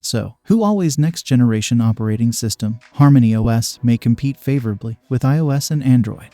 So, Huawei's next-generation operating system, Harmony OS, may compete favorably with iOS and Android.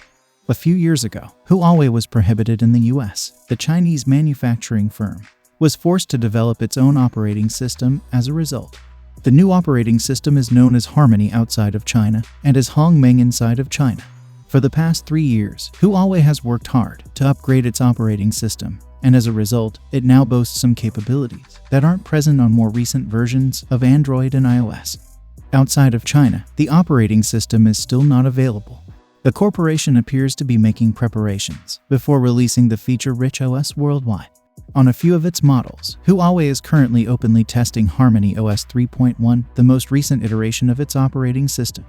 A few years ago, Huawei was prohibited in the US. The Chinese manufacturing firm was forced to develop its own operating system as a result. The new operating system is known as Harmony outside of China and as Hongmeng inside of China. For the past 3 years, Huawei has worked hard to upgrade its operating system, and as a result, it now boasts some capabilities that aren't present on more recent versions of Android and iOS. Outside of China, the operating system is still not available. The corporation appears to be making preparations before releasing the feature-rich OS worldwide. On a few of its models, Huawei is currently openly testing Harmony OS 3.1, the most recent iteration of its operating system.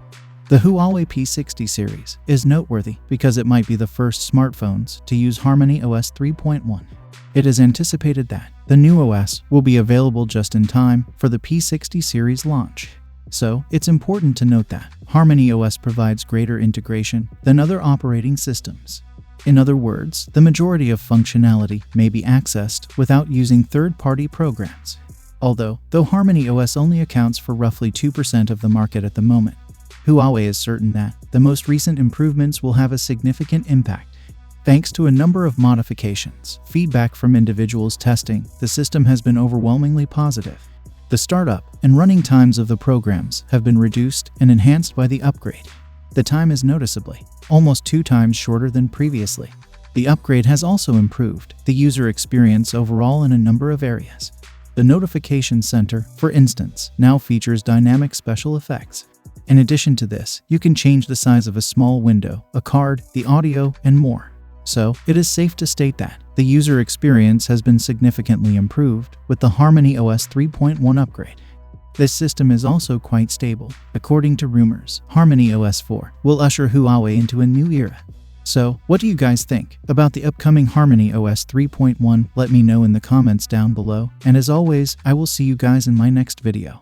The Huawei P60 series is noteworthy because it might be the first smartphones to use Harmony OS 3.1. It is anticipated that the new OS will be available just in time for the P60 series launch. So, it's important to note that Harmony OS provides greater integration than other operating systems. In other words, the majority of functionality may be accessed without using third-party programs. Though Harmony OS only accounts for roughly 2% of the market at the moment, Huawei is certain that the most recent improvements will have a significant impact. Thanks to a number of modifications, feedback from individuals testing, the system has been overwhelmingly positive. The startup and running times of the programs have been reduced and enhanced by the upgrade. The time is noticeably almost 2 times shorter than previously. The upgrade has also improved the user experience overall in a number of areas. The notification center, for instance, now features dynamic special effects. In addition to this, you can change the size of a small window, a card, the audio, and more. So, it is safe to state that the user experience has been significantly improved with the Harmony OS 3.1 upgrade. This system is also quite stable. According to rumors, Harmony OS 4 will usher Huawei into a new era. So, what do you guys think about the upcoming Harmony OS 3.1? Let me know in the comments down below, and as always, I will see you guys in my next video.